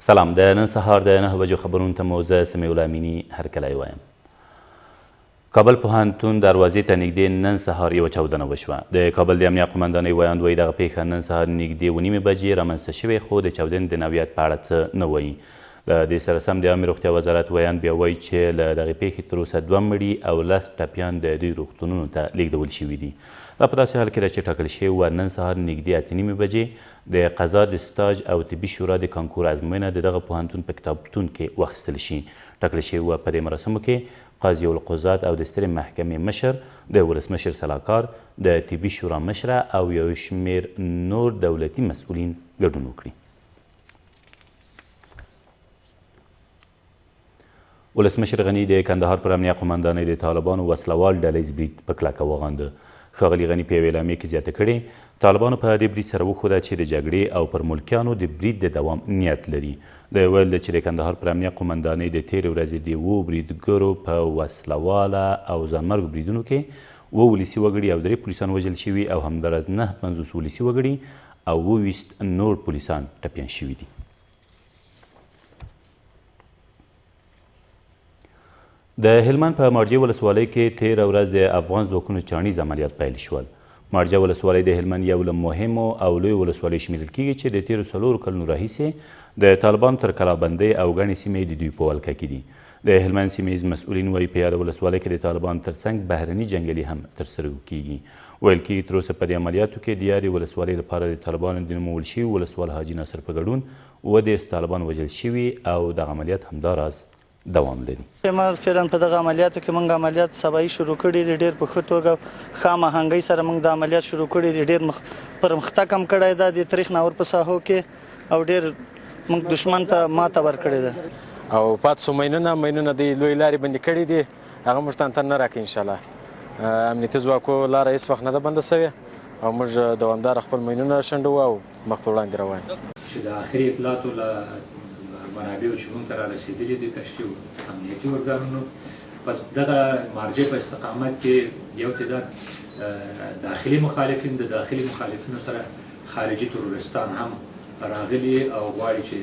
سلام. د نن سهار د 9 بجو خبرونو ته مو زه سمیع الله امینی هرکلی وایم. کابل پوهنتون دروازې ته نږدې نن سهار یوه چاودنه وشوه. د کابل د امنیه قمندانۍ ویاند وایي دغه پیښه نن سهار نږدې 9:30 بجې رامنځته شوې، خو د چاودنې د نوعیت په اړه څه نه وایي. له دې سره سم د عامې روغتیا وزارت ویاند بیا وایي چې له دغې پیښې تر اوسه 2 مړي او 10 ټپیان د دوی روغتونونو ته لیږدول شوي دي. دا په داسې حال کې ده چې ټاکل شوې وه نن سهار نږدې 8:30 بجې د قضا د سټاج او طبي شورا د کانکور ازموینه د دغه پوهنتون په کتابتون کې واخیستل شي. ټاکل شوې وه په دې مراسمو کې قاضي القضات او د سترې محکمې مشر، د ولسمشر سلاکار، د طبي شورا مشره او یو شمېر نور دولتي مسؤلین ګډون وکړي. ولسمشر غني د کندهار پر امنیه قمندانۍ د طالبانو وسلوال ډلیز برید په کلکه وغانده. ښاغلي غني په یوې اعلامیې کې زیاته کړې طالبانو په دې برید سره وښوده چې د جګړې او پر ملکیانو د برید د دوام نیت لري. د ویل چې د کندهار پر امنیه قمندانۍ د تېرې ورځې د 7 بریدګرو په وسلواله او ځانمرګو بریدونو کې 7 ولسي وګړي او 3 پولیسان وژل شوي او همداراز 59 ولسي وګړي او 20 نور پولیسان ټپیان شوي دي. د هلمند په مارجې ولسوالۍ کې تېره ورځ د افغان ځواکونو چاڼیز عملیات پیل شول. مارجه ولسوالۍ د هلمند یو له مهمو او لویو ولسوالیو شمیرل کیږي چې د تېرو 4 کلونو راهیسې د طالبانو تر کلابندۍ او ګڼې سیمې د دوی په ولکه کې دي. د هلمند سیمه ییز مسؤلین وایي په یاده ولسوالۍ کې د طالبانو ترڅنګ بهرني جنګیالي هم ترسره کیږي. ویل کیږي تر اوسه په دې عملیاتو کې د یادې ولسوالۍ لپاره د طالبانو د نومول شوي ولسوال حاجي ناصر په ګډون 30 طالبان وژل شوي او دغه عملیات همداراز دوام لري. ما فعلا په دغه عملیاتو کې موږ عملیات سبایي شروع کړي دي، ډېر په ښه توګه ښه هماهنګۍ سره موږ د عملیات شروع کړي دي، ډېر پرمختګ هم کړی ده د تاریخ ناور په ساحو کې او ډېر موږ دشمن ته ماته ورکړې ده او پاتې شو ماینونه د لوی لارې بندې کړي دي، هغه موږ ته نه راکوي. انشاءالله امنیتي ځواکو لاره هېڅ وخت نه ده بنده سوې او موږ دوامداره خپل ماینونه شنډوو او مخ په وړاندې روان چې د آخري اطلاعاتو له منابعو چې موږ ته را رسېدلي دي کشفي امنیتي ارګانونو پس دغه مارجې په استقامت کې یو تعداد داخلي مخالفین د داخلي مخالفینو سره خارجي تروریستان هم راغلي او غواړي چې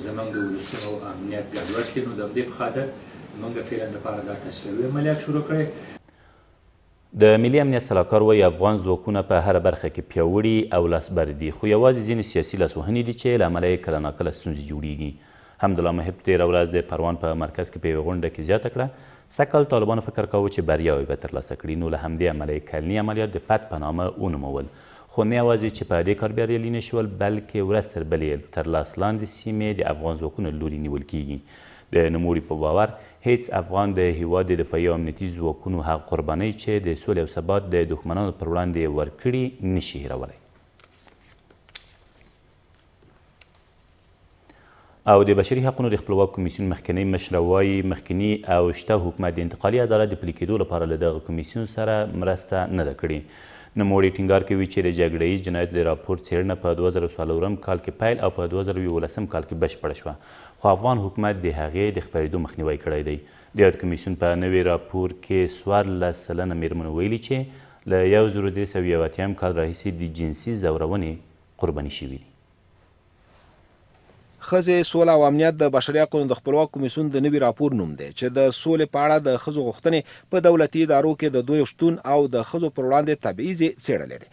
زموږ د ولسونو امنیت ګډوډ کړي. نو د همدې په خاطر موږ فعلا دپاره دا تصفیوي عملیات شروع کړی. د ملي امنیت سلاکار وایي افغان ځواکونه په هره برخه کې پیاوړي او لاسبر دي، خو یوازې ځینې سیاسي لاسوهنې دي چې له امله یې کله ناکله ستونزې جوړیږي. حمدالله محب تېره ورځ د پروان په مرکز کې په یوه غونډه کې زیاته کړه سږ کال طالبانو فکر کاوه چې بریاوې به ترلاسه کړي، نو له همدې امله یې کلني عملیات د فتح په نامه ونومول. خو نه یوازې چې په دې کار بریالي نه شول بلکې ورځ تر بلې تر لاس لاندې سیمې د افغان ځواکونو لوري نیول کیږي. د نوموړي په باور هیڅ افغان د هیواد د دفاعي او امنیتي ځواکونو هغه قربانۍ چې د سولې او ثبات د دښمنانو پر وړاندې ورکړي نشي هیرولی. او د بشري حقونو د خپلواک کمیسیون مخکنی مشره وایي مخکني او شته حکومت د انتقالي عدالت د پلي کېدو لپاره له دغه کمیسیون سره مرسته نه ده کړې. نوموړي ټینګار کوي چې د جګړه ییز جنایت د راپور څېړنه په 2014 کال کې پیل او په 2011 کال کې بشپړه شوه، خو افغان حکومت د هغې د خپرېدو مخنیوی کړی دی. د یاد کمیسیون په نوي راپور کې 14% میرمنو ویلي چې له 1380 کال راهیسې د جنسي ځورونې قرباني شوي دي. ښځې، سوله او امنیت د بشري حقونو د خپلواک کمیسیون د نوي راپور نوم دی چې د سولې په اړه د ښځو غوښتنې په دولتي ادارو کې د دوی شتون او د ښځو پر وړاندې تبعیض یې څېړلی دی.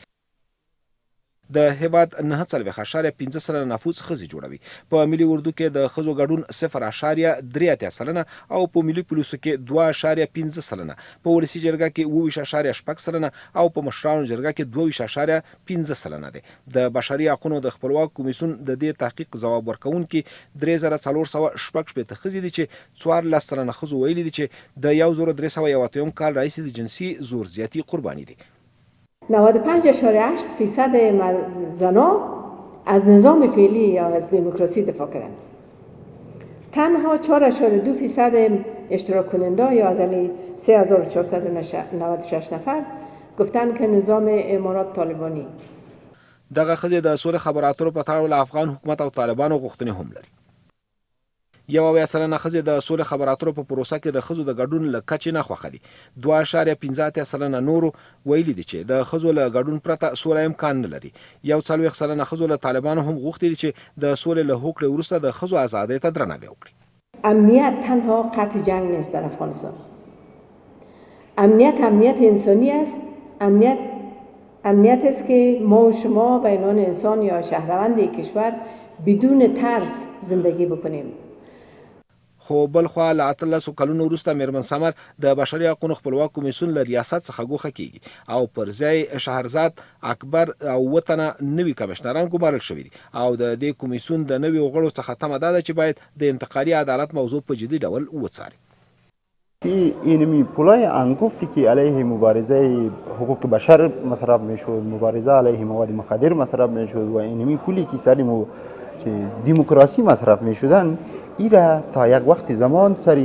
د هیواد 9.5% نفوس ښځې جوړوي. په ملي اردو کې د ښځو ګډون 0.3% او په ملي پولیسو کې 2.15%، په ولسي جرګه کې 20.6% او په مشرانو جرګه کې 2.15% دی. د بشري حقونو د خپلواک کمیسیون د دې تحقیق ځواب ورکوونکي 3466 ښځې دي چې 14% ښځو ویلي دي چې د 1381 کال راهیسې د جنسي زور زیاتي قرباني دي. 95.8% زنان از نظام فعلی یا از دموکراسی دفاع کردند. تنها 4.2% اشتراک کننده یا از 3496 نفر گفتند که نظام امارات طالبانی. دغه ښځې د سولې خبرو اترو په تړاو له افغان حکومت او طالبانو غوښتنې هم لري. 1 سلنه ښځې د سولې خبرو اترو په پروسه کې د ښځو د ګډون له کچې نه خوښه دي. 2.15 سلنه نورو ویلي دي چې د ښځو له ګډون پرته سوله امکان نه لري. 40 سلنه ښځو له طالبانو هم غوښتي دي چې د سولې له هوکړې وروسته د ښځو آزادۍ ته درناوی وکړي. امنیت تنها قطع جنگ نیست در افغانستان. امنیت انسانی است. امنیت است که ما و شما به عنوان انسان یا شهروند کشور بدون ترس زندگی بکنیم. خو بل خوا له 18 کلونو وروسته میرمن سمر د بشري حقوقو خپلواک کمیسیون له ریاست څخه ګوښه کیږي او پر ځای شهرزاد اکبر او وطنه نوي کمشنران ګمارل شوي دي او د دې کمیسیون د نوي غړو څخه تمه ده چې باید د انتقالي عدالت موضوع په جدي ډول وڅاري. اینمی پولای انگفتی که علیه مبارزه حقوق بشر مصرف میشد، مبارزه علیه مواد مخدر مصرف میشد و اینمی پولی که سر دموکراسی مصرف میشدن ایره تا یک وقت زمان سر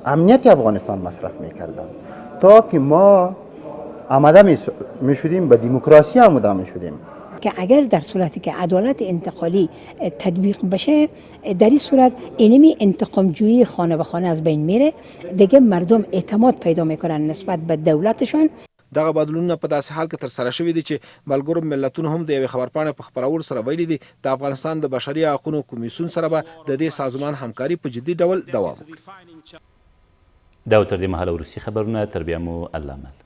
امنیت افغانستان مصرف میکردن تا که ما آماده میشدیم به دموکراسی آماده میشدیم. که اگر در صورتی که عدالت انتقالی تطبیق بشه در این صورت اینمی انتقام جویی خانه به خانه از بین میره، دیگه مردم اعتماد پیدا میکنن نسبت به دولتشان. دغه بدلونونه په داسې حال کې ترسره شوي دي چې ملګرو ملتونو هم د یوې خبرپاڼې په خپرولو سره ویلي دي د افغانستان د بشري حقوقو کمیسیون سره به د دې سازمان همکاري په جدي ډول دوام وکړي. دا تر دې مهاله وروستي خبرونه، تر بیا مو الله مل.